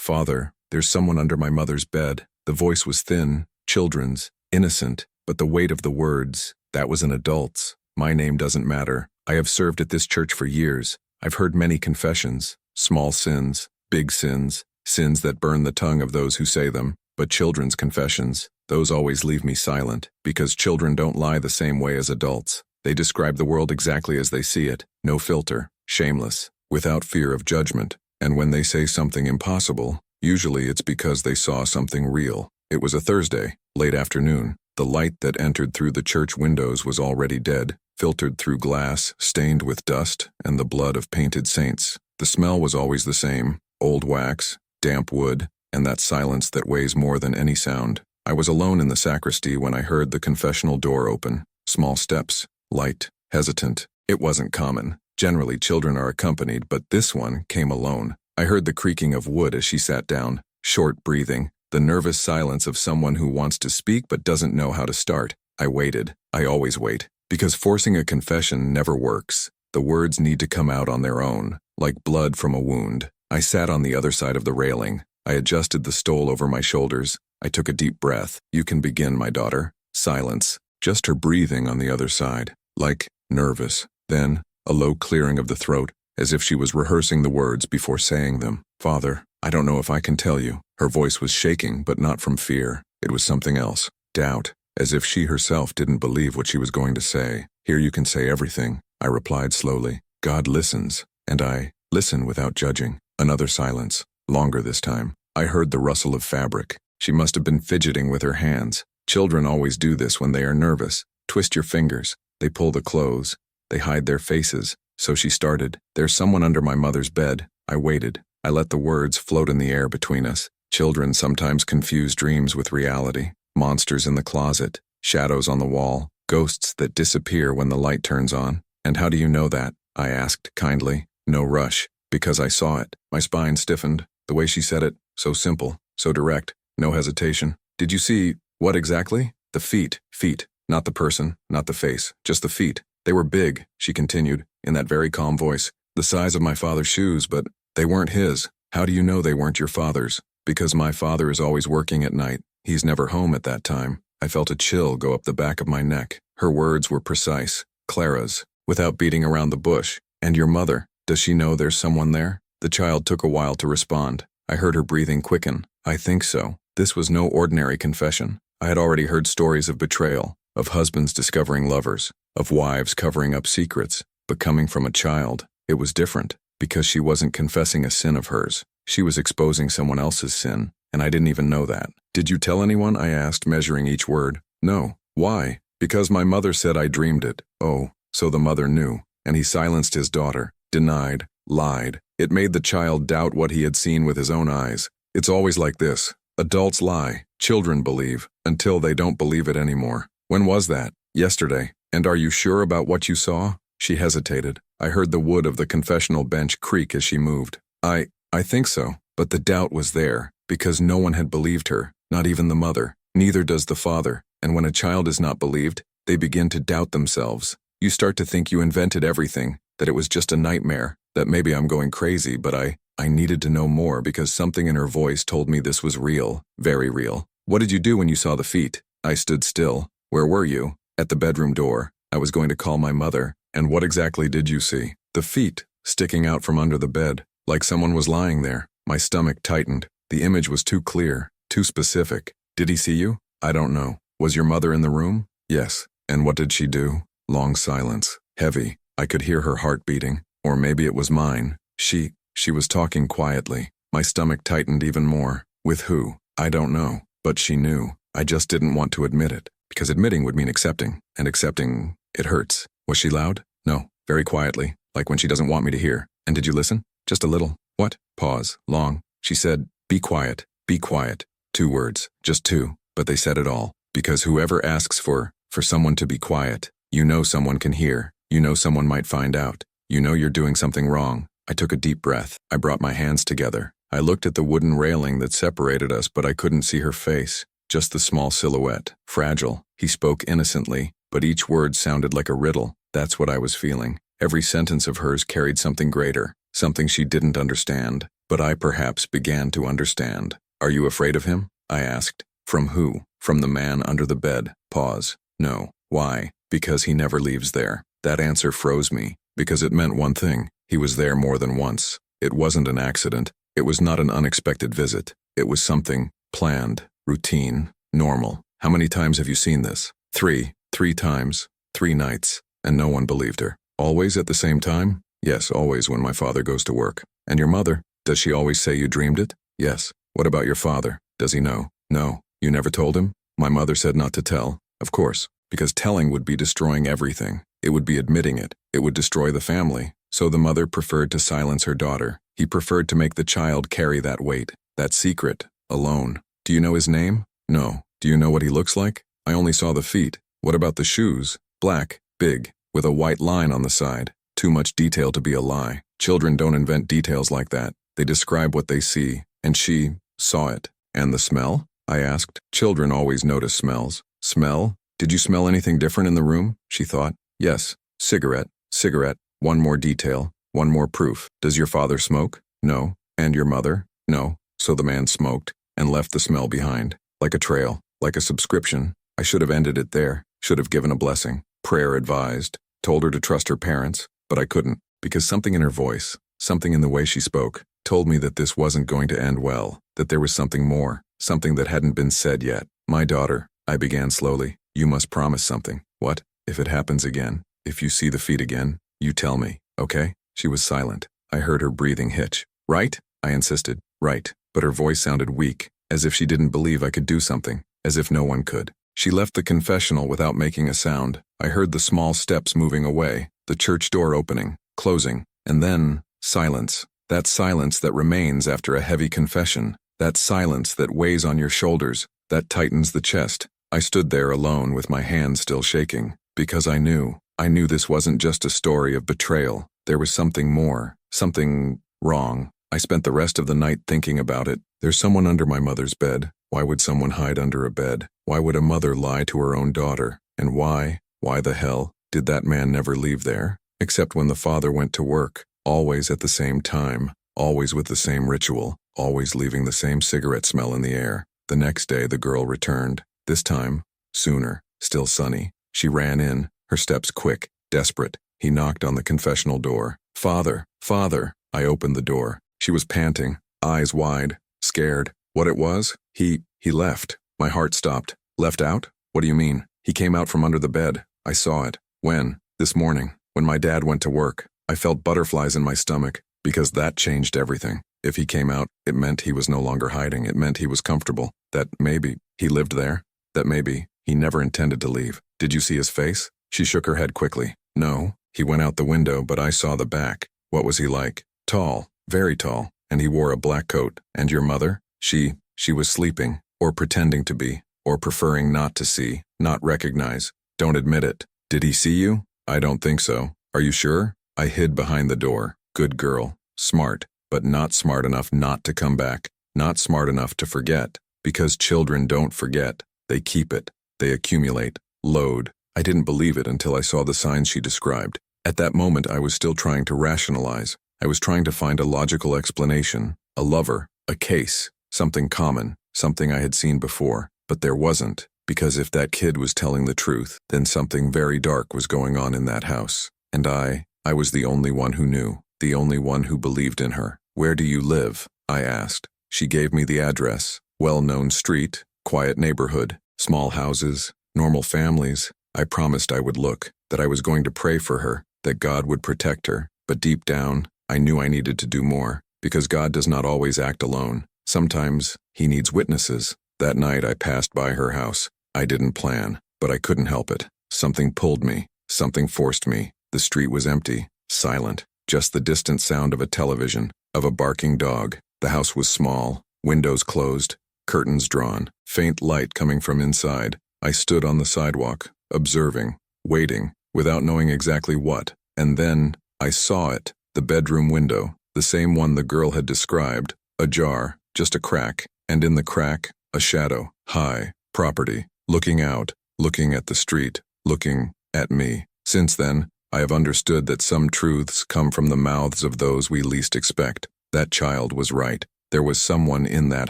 "Father, there's someone under my mother's bed." The voice was thin, children's, innocent, but the weight of the words, that was an adult's. "My name doesn't matter. I have served at this church for years. I've heard many confessions, small sins, big sins, sins that burn the tongue of those who say them, but children's confessions, those always leave me silent, because children don't lie the same way as adults. They describe the world exactly as they see it, no filter, shameless, without fear of judgment, and when they say something impossible, usually it's because they saw something real. It was a Thursday, late afternoon. The light that entered through the church windows was already dead, filtered through glass, stained with dust and the blood of painted saints. The smell was always the same, old wax, damp wood, and that silence that weighs more than any sound. I was alone in the sacristy when I heard the confessional door open. Small steps, light, hesitant. It wasn't common. Generally, children are accompanied, but this one came alone. I heard the creaking of wood as she sat down, short breathing, the nervous silence of someone who wants to speak but doesn't know how to start. I waited. I always wait, because forcing a confession never works. The words need to come out on their own, like blood from a wound. I sat on the other side of the railing. I adjusted the stole over my shoulders. I took a deep breath. "You can begin, my daughter." Silence. Just her breathing on the other side. Like, nervous. Then, a low clearing of the throat, as if she was rehearsing the words before saying them. "Father, I don't know if I can tell you." Her voice was shaking, but not from fear. It was something else. Doubt, as if she herself didn't believe what she was going to say. "Here you can say everything," I replied slowly. "God listens, and I listen without judging." Another silence, longer this time. I heard the rustle of fabric. She must have been fidgeting with her hands. Children always do this when they are nervous. Twist your fingers. They pull the clothes. They hide their faces. So she started. "There's someone under my mother's bed." I waited. I let the words float in the air between us. Children sometimes confuse dreams with reality. Monsters in the closet, shadows on the wall, ghosts that disappear when the light turns on. "And how do you know that?" I asked kindly. No rush. "Because I saw it." My spine stiffened. The way she said it, so simple, so direct, no hesitation. "Did you see what exactly?" "The feet. Feet. Not the person, not the face, just the feet. They were big," she continued, in that very calm voice. "The size of my father's shoes, but they weren't his." "How do you know they weren't your father's?" "Because my father is always working at night. He's never home at that time." I felt a chill go up the back of my neck. Her words were precise. Clara's, without beating around the bush. "And your mother, does she know there's someone there?" The child took a while to respond. I heard her breathing quicken. "I think so." This was no ordinary confession. I had already heard stories of betrayal, of husbands discovering lovers, of wives covering up secrets, but coming from a child, it was different, because she wasn't confessing a sin of hers. She was exposing someone else's sin, and I didn't even know that. "Did you tell anyone?" I asked, measuring each word. "No." "Why?" "Because my mother said I dreamed it." "Oh, so the mother knew." And he silenced his daughter, denied, lied. It made the child doubt what he had seen with his own eyes. It's always like this. Adults lie, children believe, until they don't believe it anymore. "When was that?" "Yesterday." "And are you sure about what you saw?" She hesitated. I heard the wood of the confessional bench creak as she moved. I think so." But the doubt was there, because no one had believed her, not even the mother. Neither does the father. And when a child is not believed, they begin to doubt themselves. You start to think you invented everything, that it was just a nightmare, that maybe I'm going crazy, but I needed to know more because something in her voice told me this was real, very real. "What did you do when you saw the feet?" I stood still. "Where were you?" "At the bedroom door. I was going to call my mother." "And what exactly did you see?" "The feet, sticking out from under the bed, like someone was lying there." My stomach tightened. The image was too clear, too specific. "Did he see you?" "I don't know." "Was your mother in the room?" "Yes." "And what did she do?" Long silence. Heavy. I could hear her heart beating. Or maybe it was mine. She was talking quietly. My stomach tightened even more. "With who?" "I don't know." But she knew. I just didn't want to admit it, because admitting would mean accepting, and accepting, it hurts. "Was she loud?" "No." Very quietly, like when she doesn't want me to hear. "And did you listen?" "Just a little." "What?" Pause. Long. She said, "Be quiet. Be quiet." 2 words. Just 2. But they said it all. Because whoever asks for someone to be quiet, you know someone can hear. You know someone might find out. You know you're doing something wrong. I took a deep breath. I brought my hands together. I looked at the wooden railing that separated us, but I couldn't see her face. Just the small silhouette. Fragile. He spoke innocently, but each word sounded like a riddle. That's what I was feeling. Every sentence of hers carried something greater, something she didn't understand. but I perhaps began to understand. Are you afraid of him? I asked. From who? From the man under the bed. Pause. No. Why? Because he never leaves there. That answer froze me, because it meant one thing. He was there more than once. It wasn't an accident. It was not an unexpected visit. It was something planned, routine, normal. How many times have you seen this? 3. 3 times. 3 nights. And no one believed her. Always at the same time? Yes, always when my father goes to work. And your mother? Does she always say you dreamed it? Yes. What about your father? Does he know? No. You never told him? My mother said not to tell. Of course, because telling would be destroying everything. It would be admitting it. It would destroy the family. So the mother preferred to silence her daughter. He preferred to make the child carry that weight, that secret, alone. Do you know his name? No. Do you know what he looks like? I only saw the feet. What about the shoes? Black, big, with a white line on the side. Too much detail to be a lie. Children don't invent details like that. They describe what they see, and she saw it. And the smell? I asked. Children always notice smells. Smell? Did you smell anything different in the room? She thought. Yes. Cigarette. Cigarette. One more detail. One more proof. Does your father smoke? No. And your mother? No. So the man smoked and left the smell behind. Like a trail. Like a subscription. I should have ended it there. Should have given a blessing. Prayer advised. Told her to trust her parents. But I couldn't. Because something in her voice, something in the way she spoke, told me that this wasn't going to end well. That there was something more. Something that hadn't been said yet. My daughter, I began slowly. You must promise something. What? If it happens again, if you see the feet again, you tell me, okay? She was silent. I heard her breathing hitch. Right? I insisted. Right. But her voice sounded weak, as if she didn't believe I could do something, as if no one could. She left the confessional without making a sound. I heard the small steps moving away, the church door opening, closing, and then silence. That silence that remains after a heavy confession. That silence that weighs on your shoulders, that tightens the chest. I stood there alone with my hands still shaking, because I knew this wasn't just a story of betrayal. There was something more, something wrong. I spent the rest of the night thinking about it. There's someone under my mother's bed. Why would someone hide under a bed? Why would a mother lie to her own daughter? And why the hell, did that man never leave there? Except when the father went to work, always at the same time, always with the same ritual, always leaving the same cigarette smell in the air. The next day the girl returned. This time, sooner, still sunny. She ran in, her steps quick, desperate. He knocked on the confessional door. Father, Father. I opened the door. She was panting, eyes wide, scared. What it was? He left. My heart stopped. Left out? What do you mean? He came out from under the bed. I saw it. When? This morning, when my dad went to work. I felt butterflies in my stomach, because that changed everything. If he came out, it meant he was no longer hiding. It meant he was comfortable. That maybe he lived there. That maybe he never intended to leave. Did you see his face? She shook her head quickly. No. He went out the window, but I saw the back. What was he like? Tall. Very tall. And he wore a black coat. And your mother? She was sleeping. Or pretending to be. Or preferring not to see. Not recognize. Don't admit it. Did he see you? I don't think so. Are you sure? I hid behind the door. Good girl. Smart. But not smart enough not to come back. Not smart enough to forget. Because children don't forget. They keep it. They accumulate. Load. I didn't believe it until I saw the signs she described. At that moment I was still trying to rationalize. I was trying to find a logical explanation. A lover. A case. Something common. Something I had seen before. But there wasn't. Because if that kid was telling the truth, then something very dark was going on in that house. And I was the only one who knew. The only one who believed in her. Where do you live? I asked. She gave me the address. Well-known street. Quiet neighborhood. Small houses. Normal families. I promised I would look. That I was going to pray for her. That God would protect her. But deep down, I knew I needed to do more. Because God does not always act alone. Sometimes, He needs witnesses. That night I passed by her house. I didn't plan, but I couldn't help it. Something pulled me. Something forced me. The street was empty. Silent. Just the distant sound of a television. Of a barking dog. The house was small. Windows closed. Curtains drawn. Faint light coming from inside. I stood on the sidewalk, observing, waiting, without knowing exactly what. And then, I saw it. The bedroom window. The same one the girl had described. Ajar. Just a crack. And in the crack, a shadow. High. Property. Looking out. Looking at the street. Looking at me. Since then, I have understood that some truths come from the mouths of those we least expect. That child was right. There was someone in that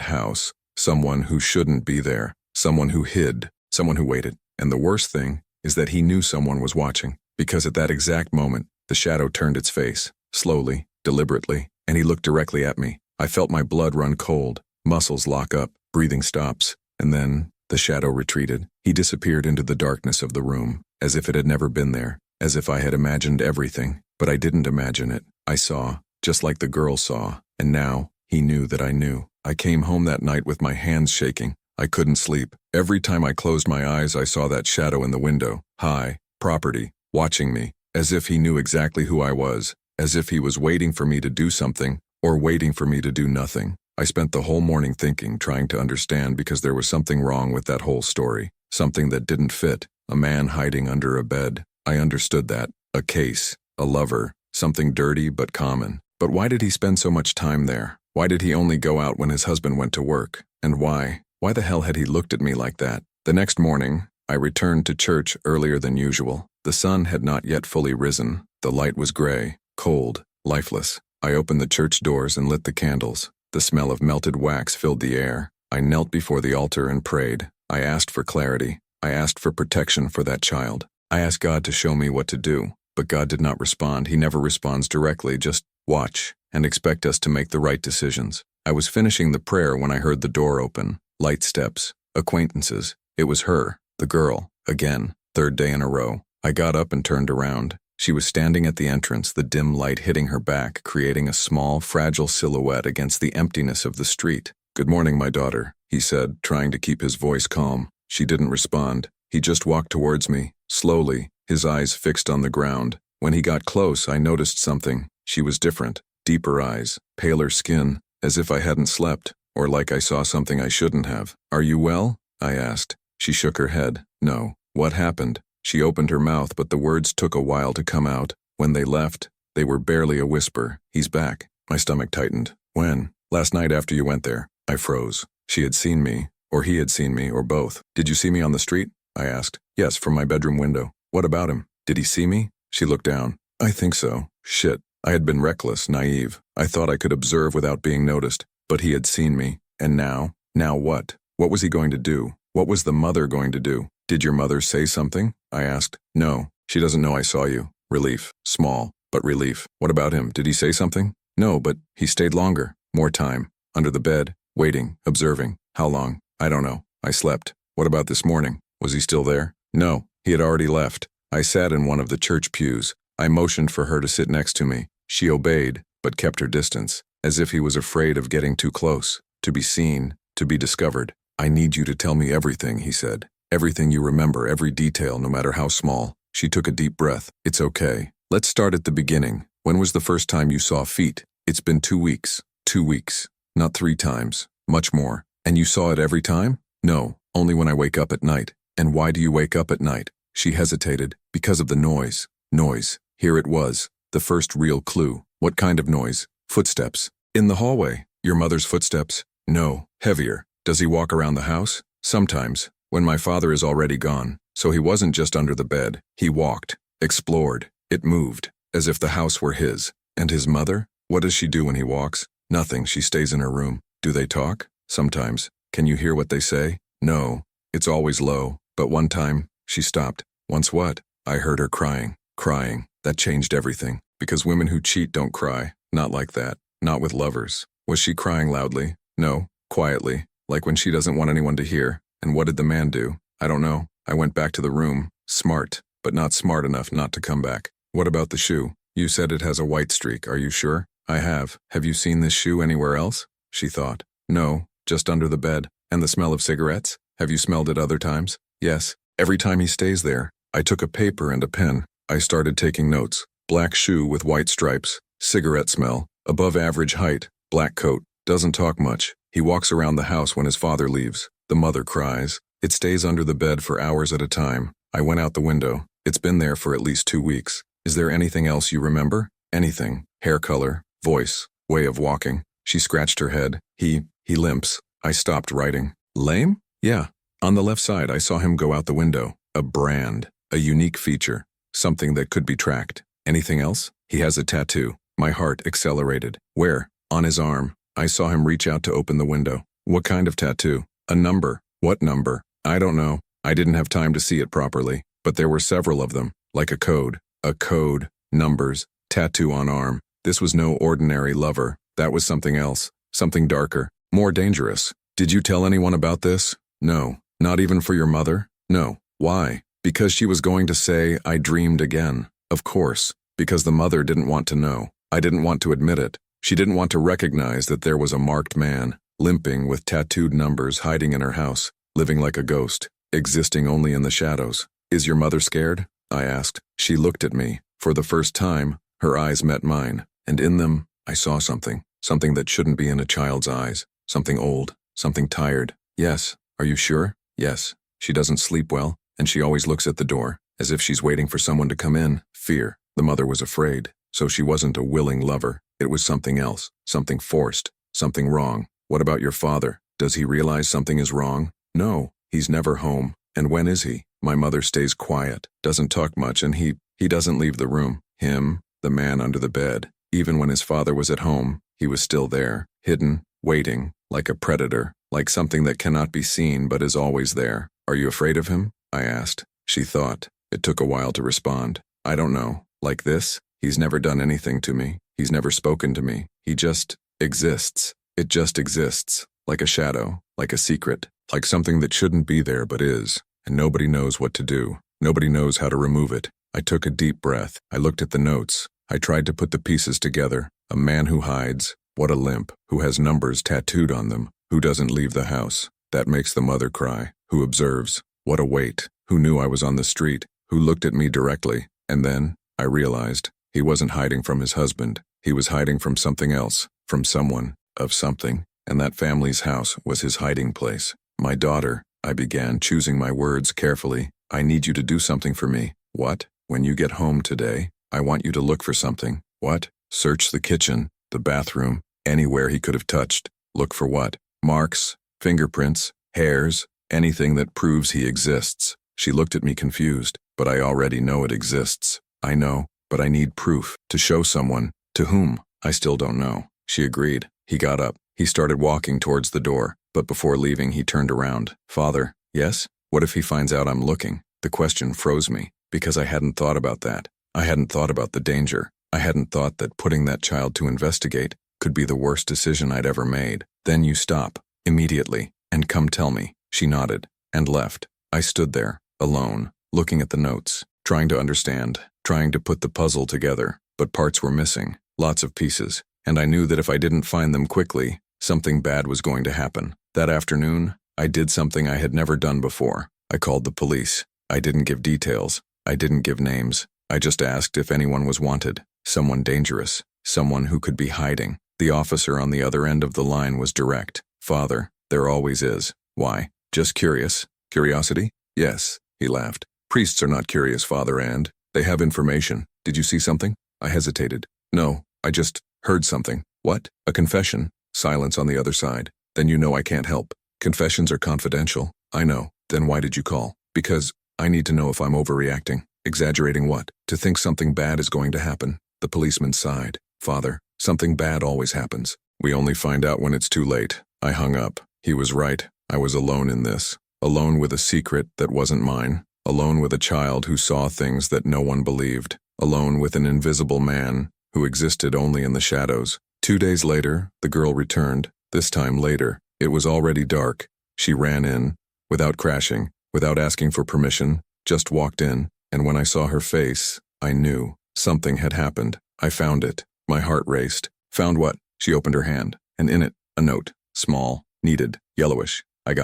house. Someone who shouldn't be there. Someone who hid. Someone who waited. And the worst thing is that he knew someone was watching, because at that exact moment, the shadow turned its face, slowly, deliberately, and he looked directly at me. I felt my blood run cold, muscles lock up, breathing stops, and then the shadow retreated. He disappeared into the darkness of the room, as if it had never been there, as if I had imagined everything, but I didn't imagine it. I saw, just like the girl saw, and now he knew that I knew. I came home that night with my hands shaking. I couldn't sleep. Every time I closed my eyes, I saw that shadow in the window, high, property, watching me, as if he knew exactly who I was, as if he was waiting for me to do something, or waiting for me to do nothing. I spent the whole morning thinking, trying to understand, because there was something wrong with that whole story, something that didn't fit. A man hiding under a bed. I understood that. A case, a lover, something dirty but common. But why did he spend so much time there? Why did he only go out when his husband went to work? And why? Why the hell had he looked at me like that? The next morning, I returned to church earlier than usual. The sun had not yet fully risen. The light was gray, cold, lifeless. I opened the church doors and lit the candles. The smell of melted wax filled the air. I knelt before the altar and prayed. I asked for clarity. I asked for protection for that child. I asked God to show me what to do. But God did not respond. He never responds directly, just watch and expect us to make the right decisions. I was finishing the prayer when I heard the door open. Light steps. Acquaintances. It was her, the girl, again, third day in a row. I got up and turned around. She was standing at the entrance, the dim light hitting her back, creating a small, fragile silhouette against the emptiness of the street. "Good morning, my daughter," he said, trying to keep his voice calm. She didn't respond. He just walked towards me, slowly, his eyes fixed on the ground. When he got close, I noticed something. She was different. Deeper eyes, paler skin, as if I hadn't slept, or like I saw something I shouldn't have. "Are you well?" I asked. She shook her head. "No." "What happened?" She opened her mouth, but the words took a while to come out. When they left, they were barely a whisper. "He's back." My stomach tightened. "When?" "Last night after you went there." I froze. She had seen me, or he had seen me, or both. "Did you see me on the street?" I asked. "Yes, from my bedroom window." "What about him? Did he see me?" She looked down. "I think so." Shit. I had been reckless, naive. I thought I could observe without being noticed. But he had seen me. And now? Now what? What was he going to do? What was the mother going to do? "Did your mother say something?" I asked. "No. She doesn't know I saw you." Relief. Small, but relief. "What about him? Did he say something?" "No, but he stayed longer. More time. Under the bed. Waiting. Observing." "How long?" "I don't know. I slept." "What about this morning? Was he still there?" "No. He had already left." I sat in one of the church pews. I motioned for her to sit next to me. She obeyed, but kept her distance, as if he was afraid of getting too close, to be seen, to be discovered. "I need you to tell me everything," he said. "Everything you remember, every detail, no matter how small." She took a deep breath. "It's okay. Let's start at the beginning. When was the first time you saw feet?" "It's been 2 weeks." 2 weeks. Not 3 times. Much more. "And you saw it every time?" "No, only when I wake up at night." "And why do you wake up at night?" She hesitated. "Because of the noise." Noise. Here it was. The first real clue. "What kind of noise?" "Footsteps." "In the hallway." "Your mother's footsteps?" "No. Heavier." "Does he walk around the house?" "Sometimes. When my father is already gone." So he wasn't just under the bed. He walked. Explored. It moved. As if the house were his. And his mother? What does she do when he walks? Nothing. She stays in her room. "Do they talk?" "Sometimes." "Can you hear what they say?" "No. It's always low." But one time, she stopped. "Once what?" "I heard her crying." Crying. That changed everything. Because women who cheat don't cry. Not like that. Not with lovers. Was she crying loudly? No. Quietly. Like when she doesn't want anyone to hear. And what did the man do? I don't know. I went back to the room. Smart. But not smart enough not to come back. "What about the shoe? You said it has a white streak. Are you sure?" "I have. Have you seen this shoe anywhere else?" She thought. "No. Just under the bed." "And the smell of cigarettes? Have you smelled it other times?" "Yes. Every time he stays there." I took a paper and a pen. I started taking notes. Black shoe with white stripes. Cigarette smell. Above average height. Black coat. Doesn't talk much. He walks around the house when his father leaves. The mother cries. It stays under the bed for hours at a time. I went out the window. It's been there for at least 2 weeks. "Is there anything else you remember?" "Anything. Hair color, voice, way of walking." She scratched her head. He limps." I stopped writing. "Lame?" "Yeah. On the left side, I saw him go out the window. A brand. A unique feature. Something that could be tracked." "Anything else?" "He has a tattoo." My heart accelerated. "Where?" On his arm. I saw him reach out to open the window. What kind of tattoo? A number. What number? I don't know. I didn't have time to see it properly, but there were several of them, like a code. A code. Numbers. Tattoo on arm. This was no ordinary lover. That was something else. Something darker. More dangerous. Did you tell anyone about this? No. Not even for your mother? No. Why? Because she was going to say, I dreamed again. Of course. Because the mother didn't want to know. I didn't want to admit it. She didn't want to recognize that there was a marked man, limping with tattooed numbers, hiding in her house, living like a ghost, existing only in the shadows. Is your mother scared? I asked. She looked at me. For the first time, her eyes met mine, and in them, I saw something. Something that shouldn't be in a child's eyes. Something old. Something tired. Yes. Are you sure? Yes. She doesn't sleep well, and she always looks at the door, as if she's waiting for someone to come in. Fear. The mother was afraid. So she wasn't a willing lover. It was something else. Something forced. Something wrong. What about your father? Does he realize something is wrong? No. He's never home. And when is he? My mother stays quiet, doesn't talk much, and he doesn't leave the room. Him, the man under the bed. Even when his father was at home, he was still there, hidden, waiting, like a predator, like something that cannot be seen but is always there. Are you afraid of him? I asked. She thought. It took a while to respond. I don't know. Like this? He's never done anything to me. He's never spoken to me. He just exists. It just exists. Like a shadow, like a secret, like something that shouldn't be there but is, and nobody knows what to do. Nobody knows how to remove it. I took a deep breath. I looked at the notes. I tried to put the pieces together. A man who hides. What a limp. Who has numbers tattooed on them. Who doesn't leave the house. That makes the mother cry. Who observes. What a weight. Who knew I was on the street. Who looked at me directly. And then, I realized, he wasn't hiding from his husband. He was hiding from something else. From someone. Of something. And that family's house was his hiding place. My daughter, I began, choosing my words carefully. I need you to do something for me. What? When you get home today, I want you to look for something. What? Search the kitchen, the bathroom, anywhere he could have touched. Look for what? Marks, fingerprints, hairs, anything that proves he exists. She looked at me confused. But I already know it exists. I know, but I need proof. To show someone. To whom? I still don't know. She agreed. He got up. He started walking towards the door, but before leaving he turned around. Father, yes? What if he finds out I'm looking? The question froze me, because I hadn't thought about that. I hadn't thought about the danger. I hadn't thought that putting that child to investigate could be the worst decision I'd ever made. Then you stop, immediately, and come tell me. She nodded, and left. I stood there, alone, looking at the notes, trying to understand, trying to put the puzzle together, but parts were missing, lots of pieces, and I knew that if I didn't find them quickly, something bad was going to happen. That afternoon, I did something I had never done before. I called the police. I didn't give details. I didn't give names. I just asked if anyone was wanted. Someone dangerous. Someone who could be hiding. The officer on the other end of the line was direct. Father, there always is. Why? Just curious. Curiosity? Yes, he laughed. Priests are not curious, Father, and they have information. Did you see something? I hesitated. No, I just heard something. What? A confession? Silence on the other side. Then you know I can't help. Confessions are confidential. I know. Then why did you call? Because I need to know if I'm overreacting. Exaggerating what? To think something bad is going to happen. The policeman sighed. Father, something bad always happens. We only find out when it's too late. I hung up. He was right. I was alone in this. Alone with a secret that wasn't mine. Alone with a child who saw things that no one believed. Alone with an invisible man who existed only in the shadows. 2 days later, the girl returned. This time later, it was already dark. She ran in, without crashing, without asking for permission, just walked in, and when I saw her face, I knew something had happened. I found it. My heart raced. Found what? She opened her hand, and in it, a note. Small, needed, yellowish. I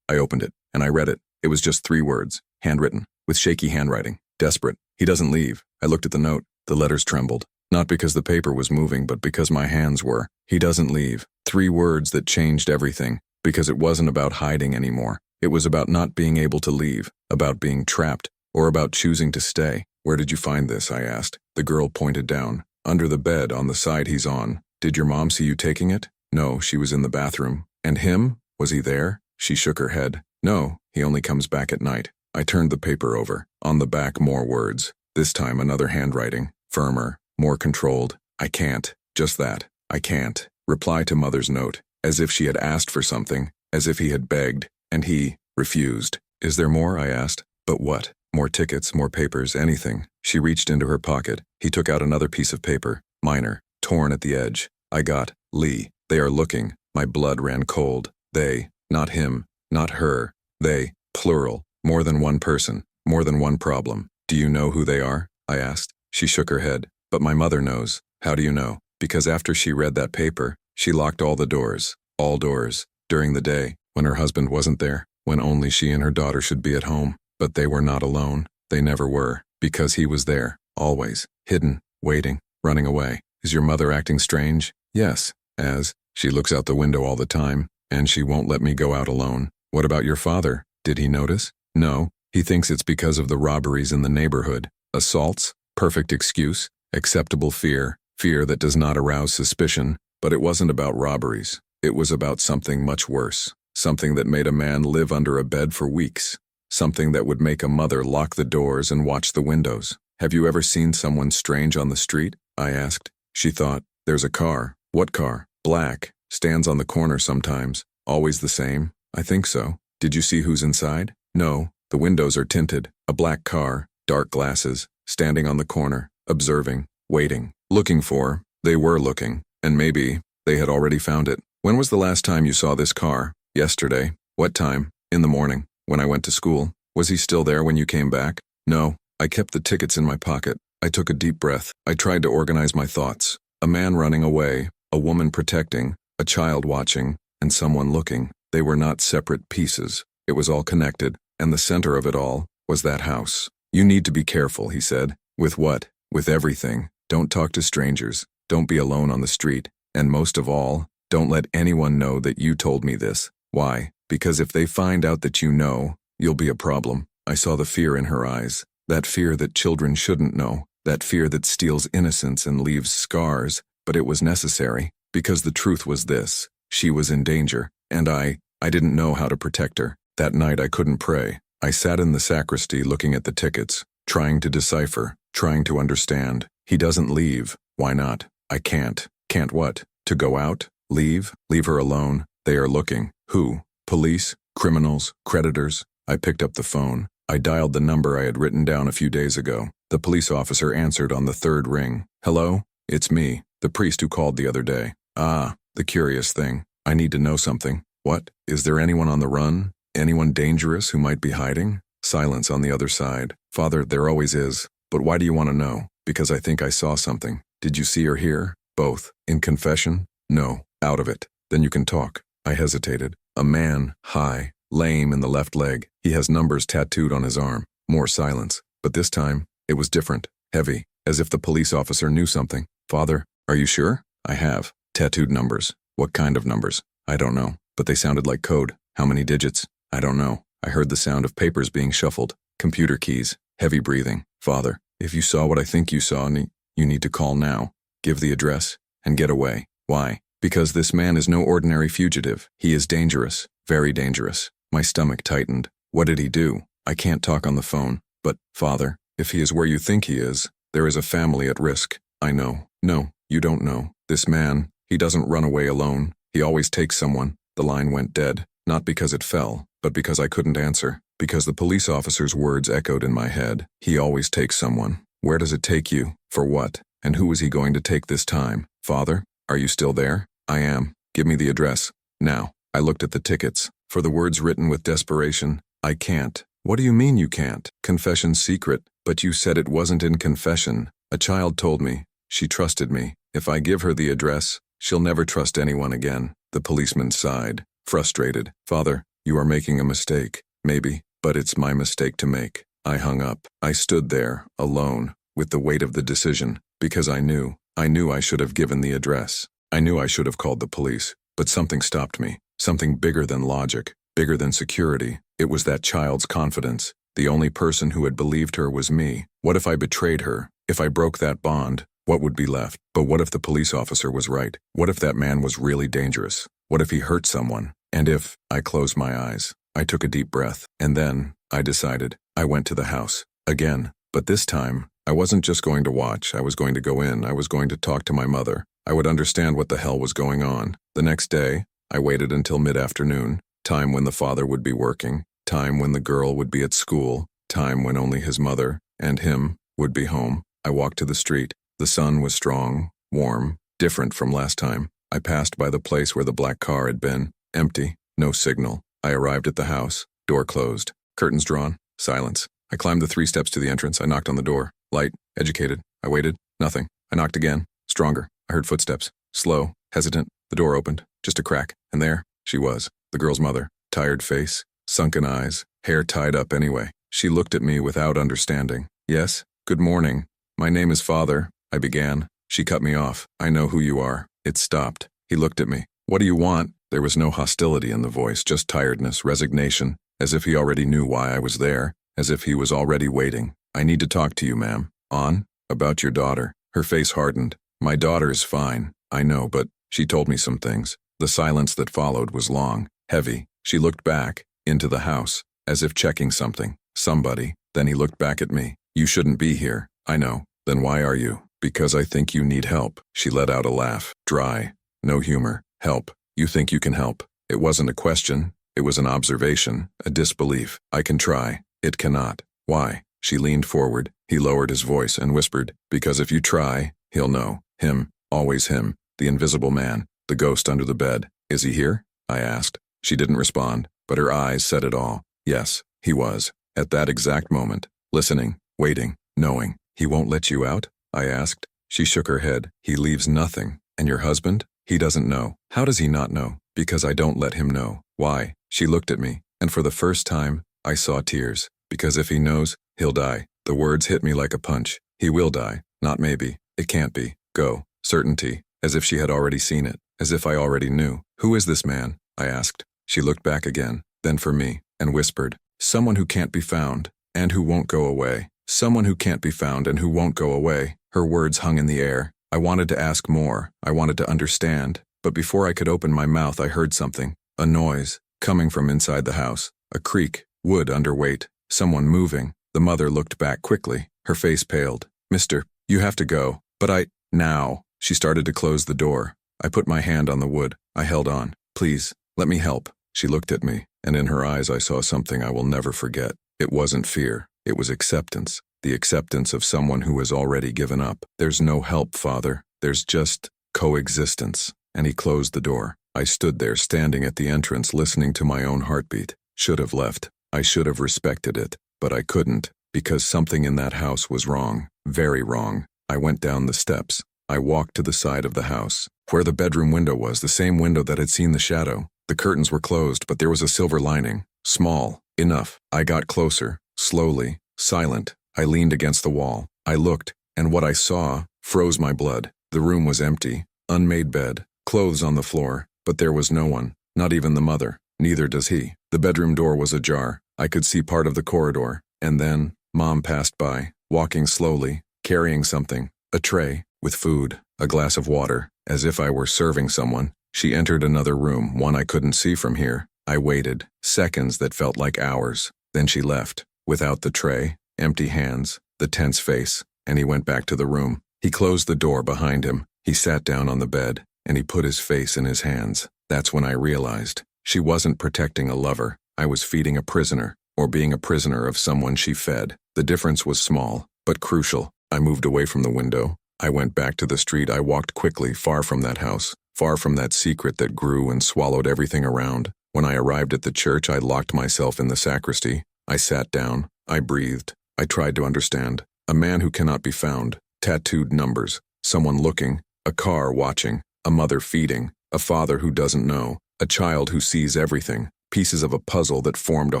opened it, and I read it. It was just 3 words, handwritten, with shaky handwriting. Desperate. He doesn't leave. I looked at the note. The letters trembled. Not because the paper was moving, but because my hands were. He doesn't leave. 3 words that changed everything, because it wasn't about hiding anymore. It was about not being able to leave, about being trapped, or about choosing to stay. Where did you find this? I asked. The girl pointed down. Under the bed, on the side he's on. Did your mom see you taking it? No, she was in the bathroom. And him? Was he there? She shook her head. No, he only comes back at night. I turned the paper over. On the back, more words. This time another handwriting. Firmer, more controlled. I can't. Just that. I can't. reply to mother's note, as if she had asked for something, as if he had begged, and he refused. Is there more? I asked. But what? More tickets, more papers, anything. She reached into her pocket. He took out another piece of paper, minor, torn at the edge. I got, Lee. They are looking. My blood ran cold. They, not him, not her. They, plural, more than one person, more than one problem. Do you know who they are? I asked. She shook her head. But my mother knows. How do you know? Because after she read that paper, she locked all the doors, all doors, during the day, when her husband wasn't there, when only she and her daughter should be at home. But they were not alone. They never were, because he was there, always, hidden, waiting, running away. Is your mother acting strange? Yes, as, she looks out the window all the time, and she won't let me go out alone. What about your father? Did he notice? No, he thinks it's because of the robberies in the neighborhood. Assaults? Perfect excuse. Acceptable fear. Fear that does not arouse suspicion. But it wasn't about robberies. It was about something much worse. Something that made a man live under a bed for weeks. Something that would make a mother lock the doors and watch the windows. Have you ever seen someone strange on the street? I asked. She thought, there's a car. What car? Black. Stands on the corner sometimes. Always the same? I think so. Did you see who's inside? No. The windows are tinted. A black car. Dark glasses. Standing on the corner. Observing. Waiting. Looking for. They were looking. And maybe they had already found it. When was the last time you saw this car? Yesterday. What time? In the morning. When I went to school. Was he still there when you came back? No. I kept the tickets in my pocket. I took a deep breath. I tried to organize my thoughts. A man running away, a woman protecting, a child watching, and someone looking. They were not separate pieces. It was all connected, and the center of it all was that house. You need to be careful, he said. With what? With everything. Don't talk to strangers. Don't be alone on the street. And most of all, don't let anyone know that you told me this. Why? Because if they find out that you know, you'll be a problem. I saw the fear in her eyes. That fear that children shouldn't know. That fear that steals innocence and leaves scars. But it was necessary, because the truth was this. She was in danger, and I didn't know how to protect her. That night I couldn't pray. I sat in the sacristy looking at the tickets, trying to decipher, trying to understand. He doesn't leave. Why not? I can't. Can't what? To go out? Leave? Leave her alone? They are looking. Who? Police? Criminals? Creditors? I picked up the phone. I dialed the number I had written down a few days ago. The police officer answered on the third ring. Hello? It's me, the priest who called the other day. Ah, the curious thing. I need to know something. What? Is there anyone on the run? Anyone dangerous who might be hiding? Silence on the other side. Father, there always is. But why do you want to know? Because I think I saw something. Did you see or hear? Both. In confession? No. Out of it. Then you can talk. I hesitated. A man, high, lame in the left leg. He has numbers tattooed on his arm. More silence. But this time, it was different. Heavy. As if the police officer knew something. Father, are you sure? I have. Tattooed numbers. What kind of numbers? I don't know. But they sounded like code. How many digits? I don't know. I heard the sound of papers being shuffled. Computer keys. Heavy breathing. Father, if you saw what I think you saw, you need to call now. Give the address. And get away. Why? Because this man is no ordinary fugitive. He is dangerous. Very dangerous. My stomach tightened. What did he do? I can't talk on the phone. But, Father, if he is where you think he is, there is a family at risk. I know. No, you don't know. This man, he doesn't run away alone. He always takes someone. The line went dead. Not because it fell, but because I couldn't answer. Because the police officer's words echoed in my head. He always takes someone. Where does it take you? For what? And who is he going to take this time? Father, are you still there? I am. Give me the address. Now. I looked at the tickets. For the words written with desperation, I can't. What do you mean you can't? Confession's secret. But you said it wasn't in confession. A child told me. She trusted me. If I give her the address, she'll never trust anyone again. The policeman sighed, frustrated. Father, you are making a mistake. Maybe, but it's my mistake to make. I hung up. I stood there, alone, with the weight of the decision, because I knew I should have given the address. I knew I should have called the police, but something stopped me. Something bigger than logic, bigger than security. It was that child's confidence. The only person who had believed her was me. What if I betrayed her? If I broke that bond, what would be left? But what if the police officer was right? What if that man was really dangerous? What if he hurt someone? And if I closed my eyes? I took a deep breath, and then I decided. I went to the house. Again. But this time, I wasn't just going to watch. I was going to go in. I was going to talk to my mother. I would understand what the hell was going on. The next day, I waited until mid-afternoon, time when the father would be working, time when the girl would be at school, time when only his mother and him would be home. I walked to the street. The sun was strong, warm, different from last time. I passed by the place where the black car had been, empty, no signal. I arrived at the house, door closed, curtains drawn, silence. I climbed the 3 steps to the entrance. I knocked on the door. Light, educated. I waited, nothing. I knocked again, stronger. I heard footsteps, slow, hesitant. The door opened, just a crack, and there she was, the girl's mother, tired face, sunken eyes, hair tied up anyway. She looked at me without understanding. Yes, good morning. My name is Father, I began. She cut me off. I know who you are. It stopped. He looked at me. What do you want? There was no hostility in the voice, just tiredness, resignation, as if he already knew why I was there, as if he was already waiting. I need to talk to you, ma'am. On? About your daughter. Her face hardened. My daughter is fine. I know, but she told me some things. The silence that followed was long, heavy. She looked back, into the house, as if checking something. Somebody. Then he looked back at me. You shouldn't be here. I know. Then why are you? Because I think you need help. She let out a laugh. Dry. No humor. Help. You think you can help. It wasn't a question. It was an observation, a disbelief. I can try. It cannot. Why? She leaned forward. He lowered his voice and whispered, because if you try, he'll know. Him. Always him. The invisible man. The ghost under the bed. Is he here? I asked. She didn't respond, but her eyes said it all. Yes, he was. At that exact moment. Listening. Waiting. Knowing. He won't let you out? I asked. She shook her head. He leaves nothing. And your husband? He doesn't know. How does he not know? Because I don't let him know. Why? She looked at me, and for the first time, I saw tears. Because if he knows, he'll die. The words hit me like a punch. He will die. Not maybe. It can't be. Go. Certainty. As if she had already seen it. As if I already knew. Who is this man? I asked. She looked back again, then for me, and whispered, someone who can't be found, and who won't go away. Someone who can't be found and who won't go away. Her words hung in the air. I wanted to ask more. I wanted to understand. But before I could open my mouth, I heard something. A noise. Coming from inside the house. A creak. Wood under weight. Someone moving. The mother looked back quickly. Her face paled. Mister, you have to go. But now. She started to close the door. I put my hand on the wood. I held on. Please, let me help. She looked at me, and in her eyes I saw something I will never forget. It wasn't fear. It was acceptance. The acceptance of someone who has already given up. There's no help, Father. There's just coexistence. And he closed the door. I stood there standing at the entrance listening to my own heartbeat. Should have left. I should have respected it. But I couldn't, because something in that house was wrong. Very wrong. I went down the steps. I walked to the side of the house, where the bedroom window was, the same window that had seen the shadow. The curtains were closed, but there was a silver lining. Small. Enough. I got closer. Slowly. Silent. I leaned against the wall. I looked, and what I saw froze my blood. The room was empty. Unmade bed. Clothes on the floor. But there was no one. Not even the mother. Neither does he. The bedroom door was ajar. I could see part of the corridor. And then, Mom passed by, walking slowly, carrying something. A tray, with food, a glass of water, as if I were serving someone. She entered another room, one I couldn't see from here. I waited, seconds that felt like hours. Then she left, without the tray, empty hands, the tense face, and he went back to the room. He closed the door behind him. He sat down on the bed, and he put his face in his hands. That's when I realized. She wasn't protecting a lover. I was feeding a prisoner, or being a prisoner of someone she fed. The difference was small, but crucial. I moved away from the window. I went back to the street. I walked quickly, far from that house, far from that secret that grew and swallowed everything around. When I arrived at the church, I locked myself in the sacristy. I sat down. I breathed. I tried to understand. A man who cannot be found. Tattooed numbers. Someone looking. A car watching. A mother feeding. A father who doesn't know. A child who sees everything. Pieces of a puzzle that formed a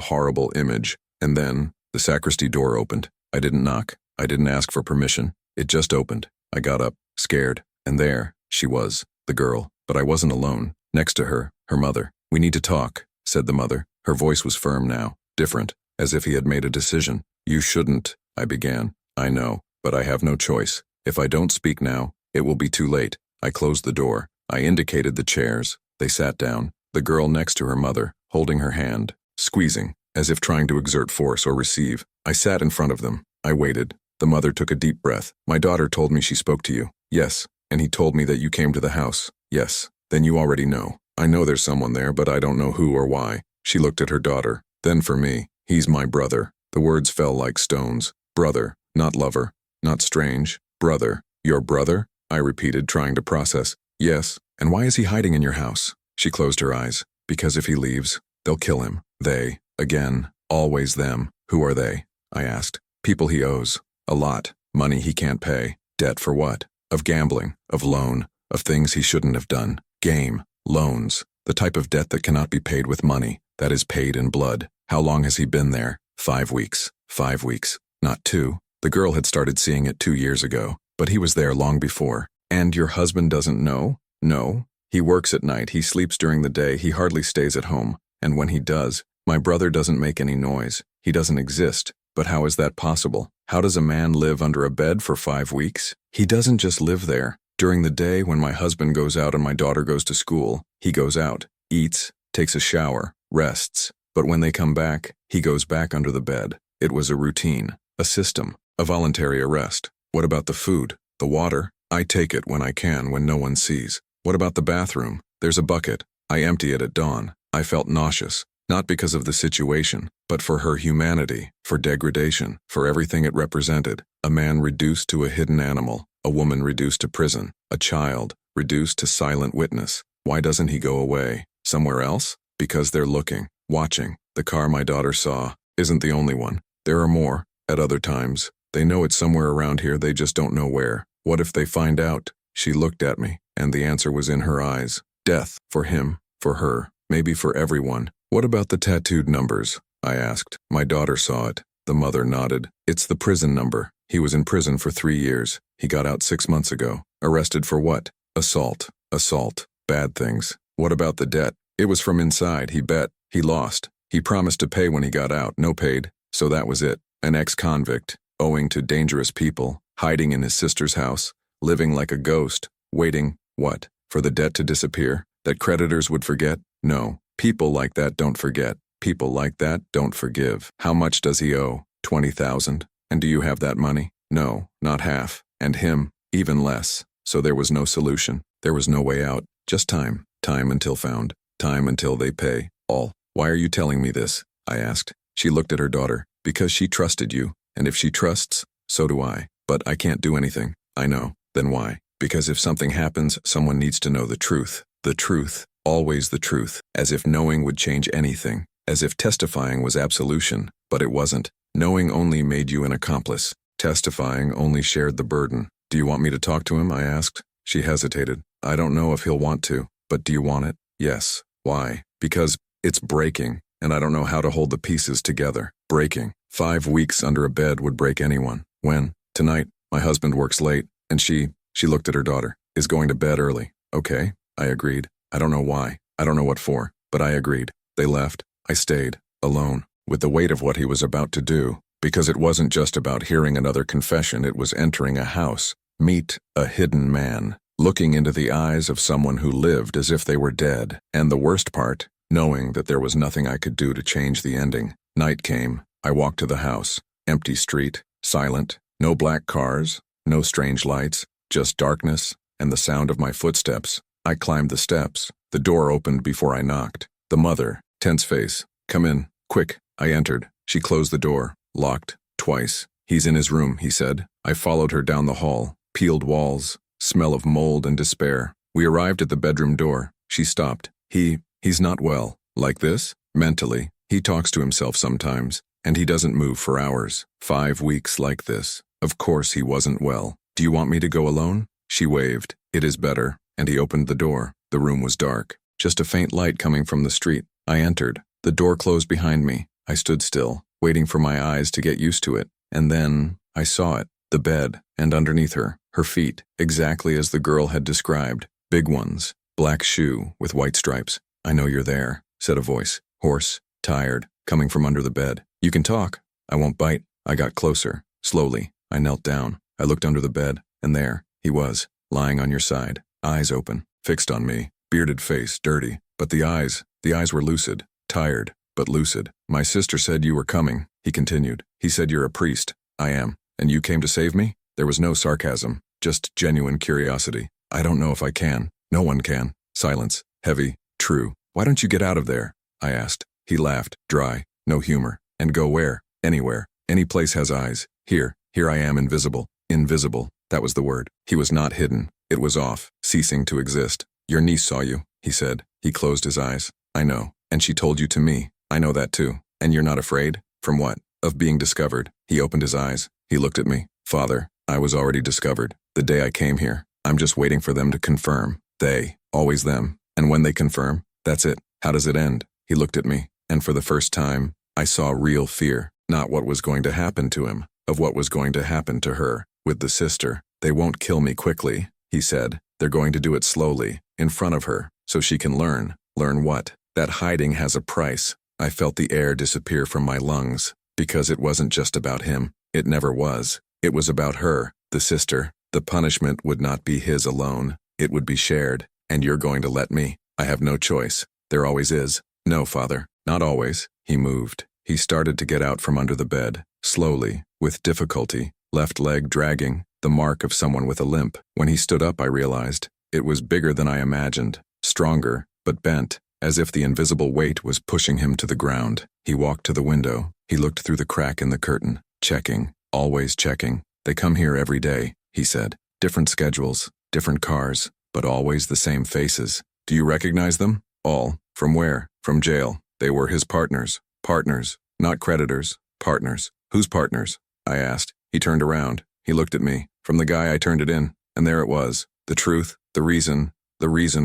horrible image. And then, the sacristy door opened. I didn't knock. I didn't ask for permission. It just opened. I got up, scared, and there, she was, the girl. But I wasn't alone. Next to her, her mother. We need to talk, said the mother. Her voice was firm now, different, as if he had made a decision. You shouldn't, I began. I know, but I have no choice. If I don't speak now, it will be too late. I closed the door. I indicated the chairs. They sat down, the girl next to her mother, holding her hand, squeezing, as if trying to exert force or receive. I sat in front of them. I waited. The mother took a deep breath. My daughter told me she spoke to you. Yes, And he told me that you came to the house. Yes. Then you already know. I know there's someone there, but I don't know who or why. She looked at her daughter. Then for me, he's my brother. The words fell like stones. Brother, not lover, not strange. Brother. Your brother? I repeated, trying to process. Yes. And why is he hiding in your house? She closed her eyes. Because if he leaves, they'll kill him. They. Again. Always them. Who are they? I asked. People he owes. A lot. Money he can't pay. Debt for what? Of gambling. Of loan. Of things he shouldn't have done. Game. Loans. The type of debt that cannot be paid with money. That is paid in blood. How long has he been there? 5 weeks. 5 weeks. Not 2. The girl had started seeing it 2 years ago. But he was there long before. And your husband doesn't know? No. He works at night. He sleeps during the day. He hardly stays at home. And when he does, my brother doesn't make any noise. He doesn't exist. But how is that possible? How does a man live under a bed for 5 weeks? He doesn't just live there. During the day, when my husband goes out and my daughter goes to school, he goes out, eats, takes a shower, rests. But when they come back, he goes back under the bed. It was a routine, a system, a voluntary arrest. What about the food, the water? I take it when I can, when no one sees. What about the bathroom? There's a bucket. I empty it at dawn. I felt nauseous, not because of the situation, but for her humanity, for degradation, for everything it represented. A man reduced to a hidden animal, a woman reduced to prison, a child reduced to silent witness. Why doesn't he go away? Somewhere else? Because they're looking, watching. The car my daughter saw isn't the only one. There are more, at other times. They know it's somewhere around here, they just don't know where. What if they find out? She looked at me, and the answer was in her eyes. Death, for him, for her, maybe for everyone. What about the tattooed numbers? I asked. My daughter saw it. The mother nodded. It's the prison number. He was in prison for 3 years. He got out 6 months ago. Arrested for what? Assault. Assault. Bad things. What about the debt? It was from inside. He bet. He lost. He promised to pay when he got out. No paid. So that was it. An ex-convict, owing to dangerous people, hiding in his sister's house, living like a ghost, waiting, what? For the debt to disappear? That creditors would forget? No. People like that don't forget. People like that don't forgive. How much does he owe? 20,000. And do you have that money? No, not half. And him, even less. So there was no solution. There was no way out. Just time. Time until found. Time until they pay. All. Why are you telling me this? I asked. She looked at her daughter. Because she trusted you. And if she trusts, so do I. But I can't do anything. I know. Then why? Because if something happens, someone needs to know the truth. The truth. Always the truth. As if knowing would change anything. As if testifying was absolution. But it wasn't. Knowing only made you an accomplice. Testifying only shared the burden. Do you want me to talk to him? I asked. She hesitated. I don't know if he'll want to. But do you want it? Yes. Why? Because it's breaking. And I don't know how to hold the pieces together. Breaking. 5 weeks under a bed would break anyone. When? Tonight. My husband works late. And she looked at her daughter, is going to bed early. Okay. I agreed. I don't know why. I don't know what for. But I agreed. They left. I stayed. Alone. With the weight of what he was about to do. Because it wasn't just about hearing another confession, it was entering a house. Meet a hidden man. Looking into the eyes of someone who lived as if they were dead. And the worst part, knowing that there was nothing I could do to change the ending. Night came. I walked to the house. Empty street. Silent. No black cars. No strange lights. Just darkness. And the sound of my footsteps. I climbed the steps. The door opened before I knocked. The mother. Tense face. Come in. Quick. I entered. She closed the door. Locked. Twice. He's in his room, he said. I followed her down the hall. Peeled walls. Smell of mold and despair. We arrived at the bedroom door. She stopped. He's not well. Like this? Mentally. He talks to himself sometimes. And he doesn't move for hours. 5 weeks like this. Of course he wasn't well. Do you want me to go alone? She waved. It is better. And he opened the door. The room was dark. Just a faint light coming from the street. I entered. The door closed behind me. I stood still, waiting for my eyes to get used to it. And then, I saw it. The bed, and underneath her feet, exactly as the girl had described. Big ones. Black shoe with white stripes. I know you're there, said a voice. Hoarse, tired, coming from under the bed. You can talk. I won't bite. I got closer. Slowly. I knelt down. I looked under the bed, and there, he was, lying on your side. Eyes open, fixed on me. Bearded face, dirty. But the eyes were lucid. Tired, but lucid. My sister said you were coming, he continued. He said you're a priest. I am. And you came to save me? There was no sarcasm, just genuine curiosity. I don't know if I can. No one can. Silence. Heavy. True. Why don't you get out of there? I asked. He laughed. Dry. No humor. And go where? Anywhere. Any place has eyes. Here I am, invisible. Invisible. That was the word. He was not hidden. It was off, ceasing to exist. Your niece saw you, he said. He closed his eyes. I know. And she told you to me. I know that too. And you're not afraid? From what? Of being discovered. He opened his eyes. He looked at me. Father, I was already discovered. The day I came here. I'm just waiting for them to confirm. They. Always them. And when they confirm, that's it. How does it end? He looked at me. And for the first time, I saw real fear. Not what was going to happen to him. Of what was going to happen to her. With the sister. They won't kill me quickly, he said. They're going to do it slowly, in front of her, so she can learn. Learn what? That hiding has a price. I felt the air disappear from my lungs, because it wasn't just about him. It never was. It was about her, the sister. The punishment would not be his alone. It would be shared. And you're going to let me. I have no choice. There always is. No, Father, not always. He moved. He started to get out from under the bed, slowly, with difficulty, left leg dragging, the mark of someone with a limp. When he stood up, I realized it was bigger than I imagined, stronger, but bent, as if the invisible weight was pushing him to the ground. He walked to the window. He looked through the crack in the curtain, checking, always checking. They come here every day, he said. Different schedules, different cars, but always the same faces. Do you recognize them? All. From where? From jail. They were his partners. Partners. Not creditors. Partners. Whose partners? I asked. He turned around. He looked at me. From the guy I turned it in. And there it was. The truth. The reason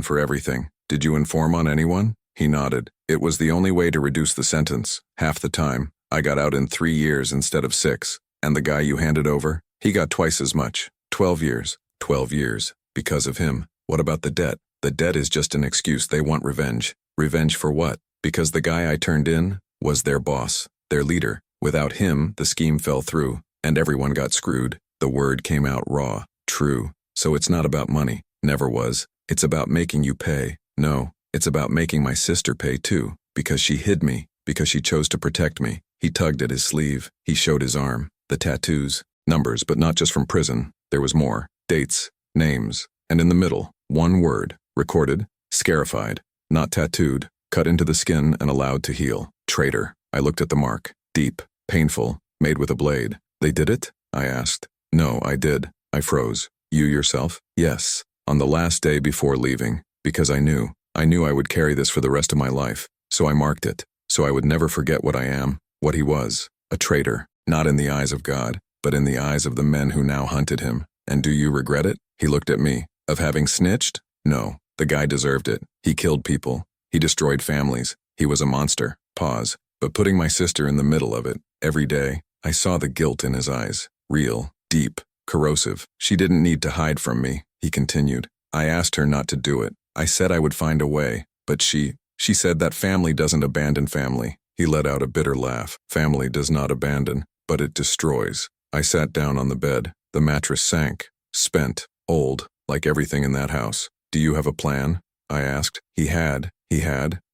for everything. Did you inform on anyone? He nodded. It was the only way to reduce the sentence. Half the time. I got out in 3 years instead of 6. And the guy you handed over? He got twice as much. 12 years. 12 years. Because of him. What about the debt? The debt is just an excuse. They want revenge. Revenge for what? Because the guy I turned in was their boss, their leader. Without him, the scheme fell through, and everyone got screwed. The word came out raw. True. So it's not about money. Never was. It's about making you pay. No, it's about making my sister pay too. Because she hid me. Because she chose to protect me. He tugged at his sleeve. He showed his arm. The tattoos. Numbers, but not just from prison. There was more. Dates. Names. And in the middle, one word. Recorded. Scarified. Not tattooed. Cut into the skin and allowed to heal. Traitor. I looked at the mark. Deep. Painful. Made with a blade. They did it? I asked. No, I did. I froze. You yourself? Yes. On the last day before leaving. Because I knew I would carry this for the rest of my life. So I marked it. So I would never forget what I am. What he was. A traitor. Not in the eyes of God, but in the eyes of the men who now hunted him. And do you regret it? He looked at me. Of having snitched? No. The guy deserved it. He killed people. He destroyed families. He was a monster. Pause. But putting my sister in the middle of it, every day, I saw the guilt in his eyes. Real, deep, corrosive. She didn't need to hide from me, he continued. I asked her not to do it. I said I would find a way. But she said that family doesn't abandon family. He let out a bitter laugh. Family does not abandon, but it destroys. I sat down on the bed. The mattress sank. Spent. Old. Like everything in that house. Do you have a plan? I asked. He had.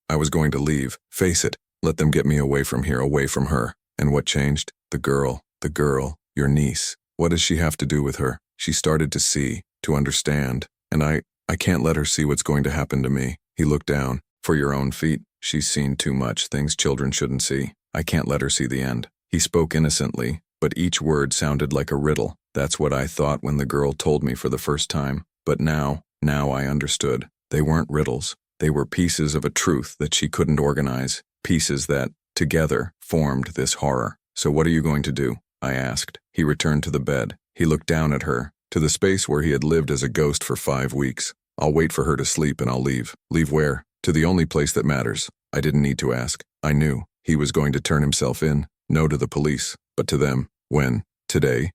I was going to leave. Face it. Let them get me away from here, away from her. And what changed? The girl, your niece. What does she have to do with her? She started to see, to understand. And I can't let her see what's going to happen to me. He looked down. For your own feet, she's seen too much, things children shouldn't see. I can't let her see the end. He spoke innocently, but each word sounded like a riddle. That's what I thought when the girl told me for the first time. But now I understood. They weren't riddles. They were pieces of a truth that she couldn't organize. Pieces that, together, formed this horror. So what are you going to do? I asked. He returned to the bed. He looked down at her, to the space where he had lived as a ghost for 5 weeks. I'll wait for her to sleep and I'll leave. Leave where? To the only place that matters. I didn't need to ask. I knew. He was going to turn himself in. No to the police, but to them. When? Today,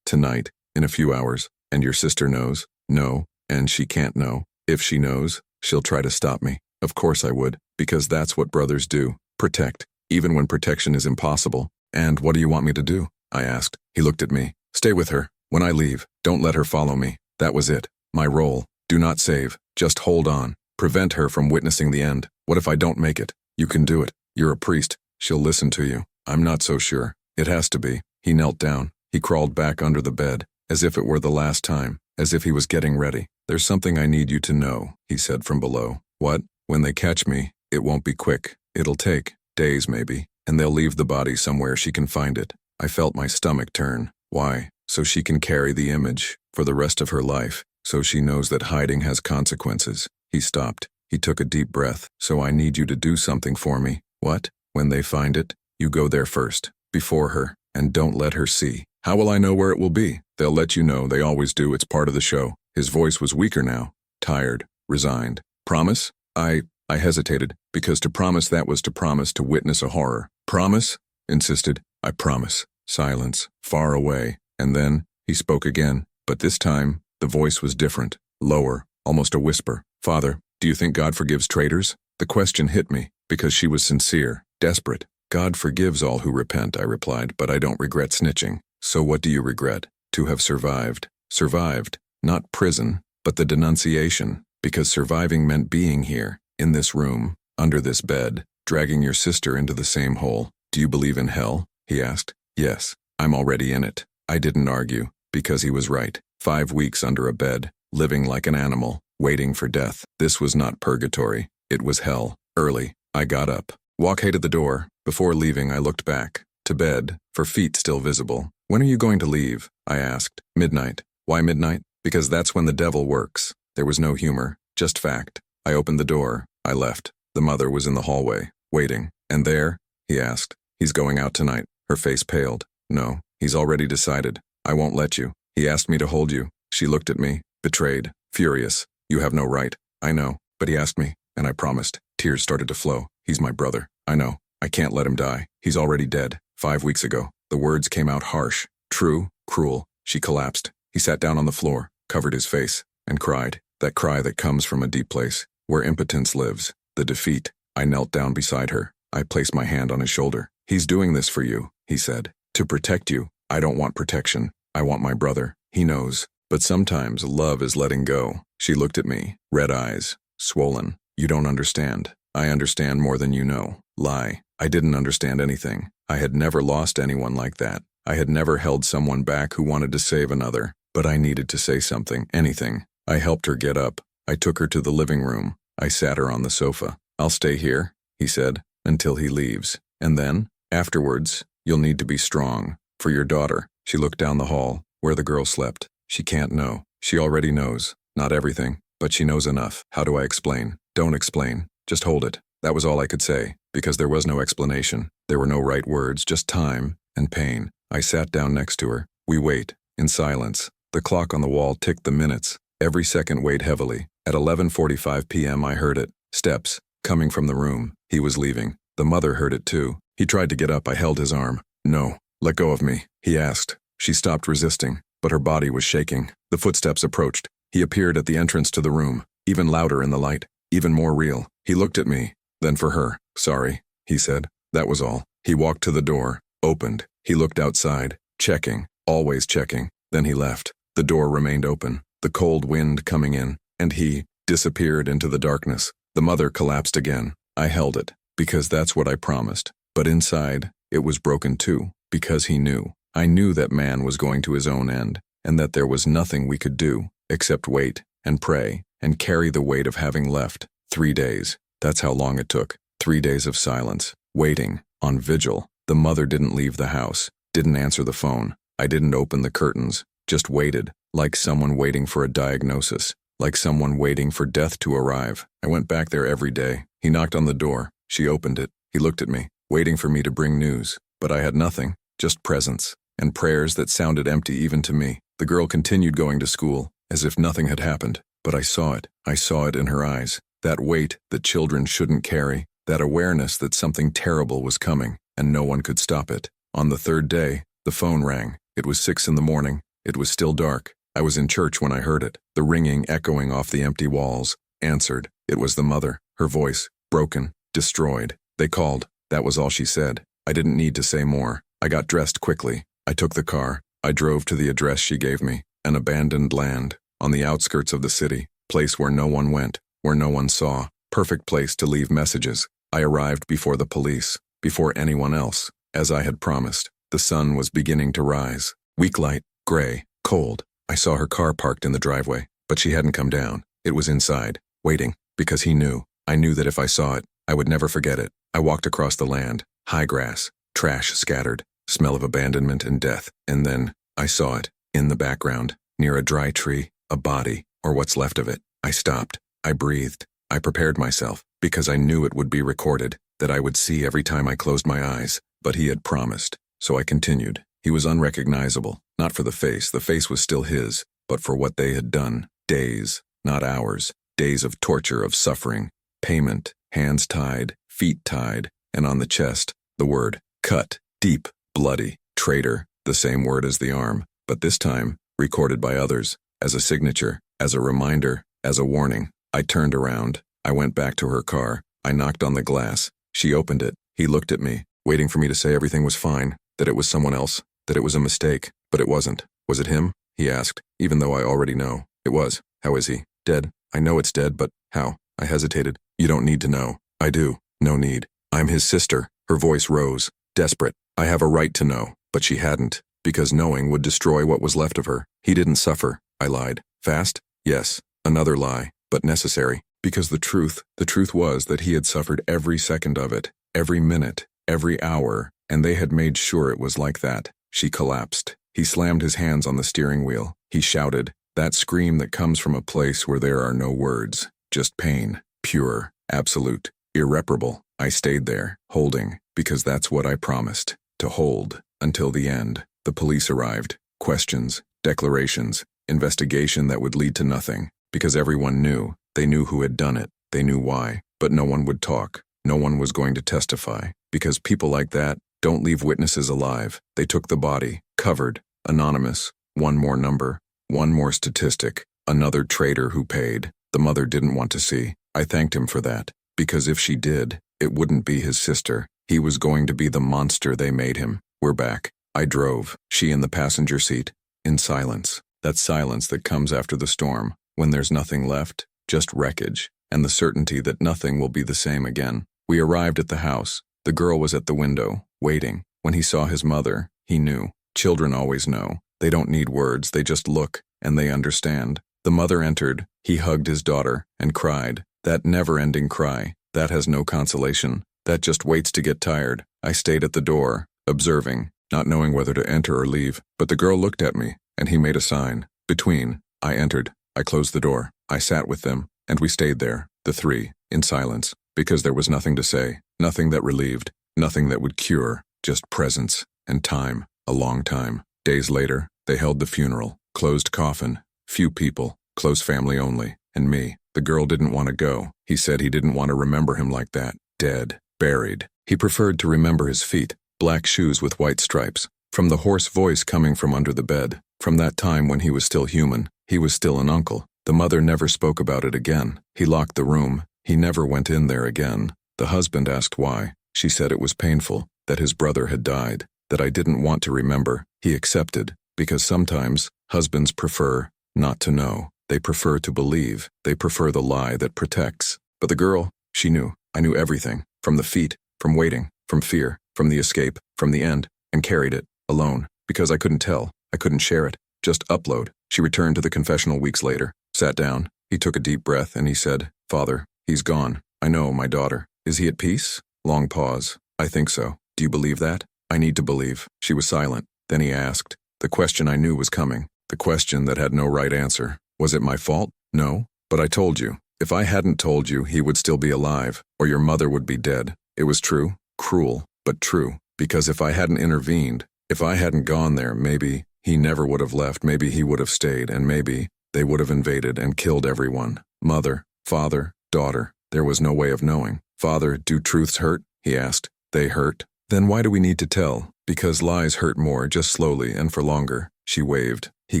tonight, in a few hours. And your sister knows? No, and she can't know. If she knows, she'll try to stop me. Of course I would, because that's what brothers do. Protect, even when protection is impossible. And what do you want me to do? I asked. He looked at me. Stay with her. When I leave, don't let her follow me. That was it. My role. Do not save. Just hold on. Prevent her from witnessing the end. What if I don't make it? You can do it. You're a priest. She'll listen to you. I'm not so sure. It has to be. He knelt down. He crawled back under the bed, as if it were the last time, as if he was getting ready. "There's something I need you to know," he said from below. "What? When they catch me, it won't be quick. It'll take days maybe, and they'll leave the body somewhere she can find it." I felt my stomach turn. Why? So she can carry the image for the rest of her life, so she knows that hiding has consequences. He stopped. He took a deep breath. "So I need you to do something for me." "What?" "When they find it, you go there first, before her, and don't let her see." "How will I know where it will be?" "They'll let you know, they always do, it's part of the show." His voice was weaker now, tired, resigned. "Promise?" I hesitated, because to promise that was to promise to witness a horror. "Promise?" insisted. "I promise." Silence, far away, and then he spoke again, but this time the voice was different, lower, almost a whisper. "Father, do you think God forgives traitors?" The question hit me, because she was sincere, desperate. "God forgives all who repent," I replied, "but I don't regret snitching." "So what do you regret?" "To have survived." Survived, not prison, but the denunciation, because surviving meant being here, in this room, under this bed, dragging your sister into the same hole. "Do you believe in hell?" he asked. "Yes, I'm already in it." I didn't argue, because he was right. 5 weeks under a bed, living like an animal, waiting for death. This was not purgatory, it was hell. Early, I got up. Walked to the door. Before leaving, I looked back. To bed, for feet still visible. "When are you going to leave?" I asked. "Midnight." "Why midnight?" "Because that's when the devil works." There was no humor, just fact. I opened the door. I left. The mother was in the hallway, waiting. "And there?" he asked. "He's going out tonight." Her face paled. "No, he's already decided. I won't let you. He asked me to hold you." She looked at me, betrayed, furious. "You have no right." "I know, but he asked me, and I promised." Tears started to flow. "He's my brother. I know. I can't let him die. He's already dead. 5 weeks ago." The words came out harsh, true, cruel. She collapsed. He sat down on the floor, covered his face, and cried. That cry that comes from a deep place, where impotence lives, the defeat. I knelt down beside her. I placed my hand on his shoulder. "He's doing this for you," he said. "To protect you. I don't want protection. I want my brother. He knows. But sometimes love is letting go." She looked at me, red eyes, swollen. "You don't understand." "I understand more than you know." Lie. I didn't understand anything. I had never lost anyone like that. I had never held someone back who wanted to save another. But I needed to say something, anything. I helped her get up. I took her to the living room. I sat her on the sofa. "I'll stay here," he said, "until he leaves. And then, afterwards, you'll need to be strong. For your daughter." She looked down the hall, where the girl slept. "She can't know. She already knows. Not everything, but she knows enough." How do I explain? Don't explain. Just hold it. That was all I could say, because there was no explanation. There were no right words, just time and pain. I sat down next to her. We wait, in silence. The clock on the wall ticked the minutes. Every second weighed heavily. At 11:45 p.m. I heard it. Steps, coming from the room. He was leaving. The mother heard it too. He tried to get up. I held his arm. "No, let go of me," he asked. She stopped resisting, but her body was shaking. The footsteps approached. He appeared at the entrance to the room, even louder in the light, even more real. He looked at me, then for her. "Sorry," he said. That was all. He walked to the door, opened. He looked outside, checking, always checking. Then he left. The door remained open, the cold wind coming in, and he disappeared into the darkness. The mother collapsed again. I held it, because that's what I promised. But inside, it was broken too, because he knew. I knew that man was going to his own end, and that there was nothing we could do, except wait, and pray, and carry the weight of having left. 3 days. That's how long it took. 3 days of silence, waiting, on vigil. The mother didn't leave the house, didn't answer the phone. I didn't open the curtains, just waited, like someone waiting for a diagnosis, like someone waiting for death to arrive. I went back there every day. He knocked on the door. She opened it. He looked at me, waiting for me to bring news. But I had nothing, just presence, and prayers that sounded empty even to me. The girl continued going to school, as if nothing had happened. But I saw it. I saw it in her eyes. That weight that children shouldn't carry, that awareness that something terrible was coming, and no one could stop it. On the 3rd day, the phone rang. It was 6 in the morning. It was still dark. I was in church when I heard it. The ringing echoing off the empty walls. Answered. It was the mother. Her voice, broken, destroyed. They called. That was all she said. I didn't need to say more. I got dressed quickly. I took the car. I drove to the address she gave me. An abandoned land, on the outskirts of the city. Place where no one went, where no one saw. Perfect place to leave messages. I arrived before the police, before anyone else, as I had promised. The sun was beginning to rise. Weak light, gray, cold. I saw her car parked in the driveway. but she hadn't come down. It was inside, waiting, because he knew. I knew that if I saw it, I would never forget it. I walked across the land, high grass, trash scattered, smell of abandonment and death, and then I saw it, in the background, near a dry tree, a body, or what's left of it. I stopped. I breathed. I prepared myself, because I knew it would be recorded, that I would see every time I closed my eyes, but he had promised. So I continued. He was unrecognizable, not for the face was still his, but for what they had done. Days, not hours, days of torture, of suffering, payment, hands tied, feet tied, and on the chest, the word, cut, deep, bloody, traitor, the same word as the arm, but this time, recorded by others, as a signature, as a reminder, as a warning. I turned around. I went back to her car. I knocked on the glass. She opened it. He looked at me, waiting for me to say everything was fine, that it was someone else, that it was a mistake, but it wasn't. Was it him? He asked, even though I already know. It was. How is he? Dead. I know it's dead, but how? I hesitated. You don't need to know. I do. No need. I'm his sister. Her voice rose, desperate. I have a right to know, but she hadn't, because knowing would destroy what was left of her. He didn't suffer. I lied. Fast? Yes. Another lie, but necessary, because the truth was that he had suffered every second of it, every minute, every hour, and they had made sure it was like that. She collapsed. He slammed his hands on the steering wheel. He shouted, that scream that comes from a place where there are no words, just pain, pure, absolute, irreparable. I stayed there, holding, because that's what I promised, to hold, until the end. The police arrived. Questions, declarations, investigation that would lead to nothing, because everyone knew. They knew who had done it. They knew why, but no one would talk. No one was going to testify, because people like that don't leave witnesses alive. They took the body, covered, anonymous, one more number, one more statistic, another traitor who paid. The mother didn't want to see. I thanked him for that, because if she did, it wouldn't be his sister. He was going to be the monster they made him. We're back. I drove, she in the passenger seat, in silence. That silence that comes after the storm, when there's nothing left, just wreckage, and the certainty that nothing will be the same again. We arrived at the house. The girl was at the window, waiting. When he saw his mother, he knew. Children always know. They don't need words, they just look, and they understand. The mother entered. He hugged his daughter, and cried. That never-ending cry. That has no consolation. That just waits to get tired. I stayed at the door, observing, not knowing whether to enter or leave, but the girl looked at me, and he made a sign. Between. I entered. I closed the door. I sat with them, and we stayed there, the three, in silence, because there was nothing to say, nothing that relieved, nothing that would cure, just presence, and time, a long time. Days later, they held the funeral, closed coffin, few people, close family only, and me. The girl didn't want to go. He said he didn't want to remember him like that, dead, buried. He preferred to remember his feet, black shoes with white stripes, from the hoarse voice coming from under the bed, from that time when he was still human. He was still an uncle. The mother never spoke about it again. He locked the room. He never went in there again. The husband asked why. She said it was painful, that his brother had died, that I didn't want to remember. He accepted, because sometimes husbands prefer not to know. They prefer to believe. They prefer the lie that protects. But the girl, she knew. I knew everything, from the feet, from waiting, from fear, from the escape, from the end, and carried it, alone, because I couldn't tell. I couldn't share it. Just upload. She returned to the confessional weeks later, sat down. He took a deep breath and he said, Father, he's gone. I know, my daughter. Is he at peace? Long pause. I think so. Do you believe that? I need to believe. She was silent. Then he asked. The question I knew was coming. The question that had no right answer. Was it my fault? No. But I told you. If I hadn't told you, he would still be alive, or your mother would be dead. It was true. Cruel, but true. Because if I hadn't intervened, if I hadn't gone there, maybe he never would have left, maybe he would have stayed, and maybe they would have invaded and killed everyone. Mother, father, daughter. There was no way of knowing. Father, do truths hurt? He asked. They hurt. Then why do we need to tell? Because lies hurt more, just slowly and for longer. She waved. He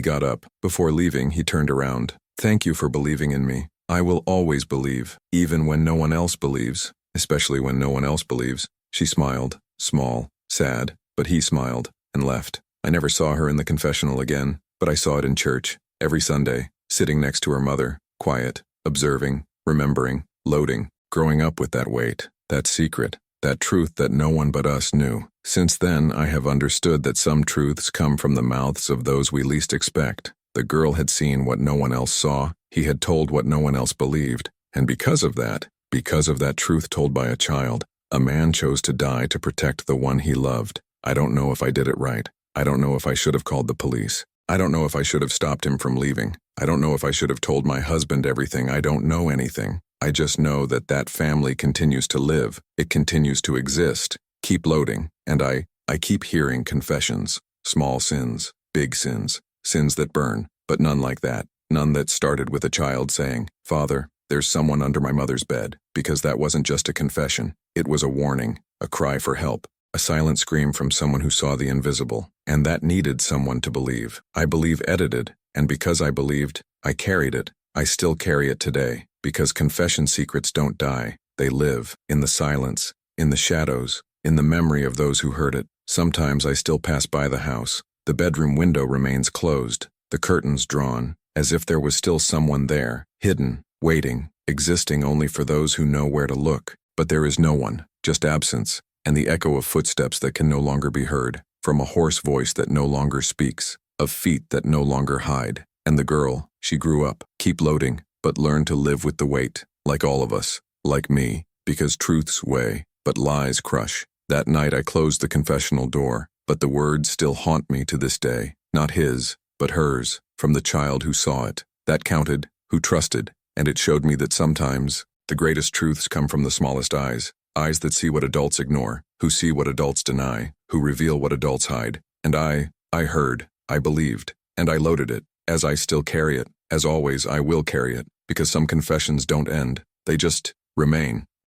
got up. Before leaving, he turned around. Thank you for believing in me. I will always believe, even when no one else believes, especially when no one else believes. She smiled, small, sad, but he smiled, and left. I never saw her in the confessional again, but I saw it in church, every Sunday, sitting next to her mother, quiet, observing, remembering, loading, growing up with that weight, that secret, that truth that no one but us knew. Since then, I have understood that some truths come from the mouths of those we least expect. The girl had seen what no one else saw, he had told what no one else believed, and because of that truth told by a child, a man chose to die to protect the one he loved. I don't know if I did it right. I don't know if I should have called the police. I don't know if I should have stopped him from leaving. I don't know if I should have told my husband everything. I don't know anything. I just know that that family continues to live. It continues to exist. Keep loading. And I keep hearing confessions. Small sins, big sins, sins that burn, but none like that. None that started with a child saying, "Father, there's someone under my mother's bed," because that wasn't just a confession. It was a warning, a cry for help, a silent scream from someone who saw the invisible, and that needed someone to believe. I believe edited, and because I believed, I carried it. I still carry it today, because confession secrets don't die. They live, in the silence, in the shadows, in the memory of those who heard it. Sometimes I still pass by the house. The bedroom window remains closed, the curtains drawn, as if there was still someone there, hidden, waiting, existing only for those who know where to look. But there is no one, just absence, and the echo of footsteps that can no longer be heard, from a hoarse voice that no longer speaks, of feet that no longer hide. And the girl, she grew up. Keep loading, but learn to live with the weight, like all of us, like me, because truths weigh, but lies crush. That night I closed the confessional door, but the words still haunt me to this day. Not his, but hers, from the child who saw it. That counted, who trusted, and it showed me that sometimes the greatest truths come from the smallest eyes. Eyes that see what adults ignore, who see what adults deny, who reveal what adults hide. And I heard, I believed, and I loaded it, as I still carry it. As always, I will carry it, because some confessions don't end. They just remain.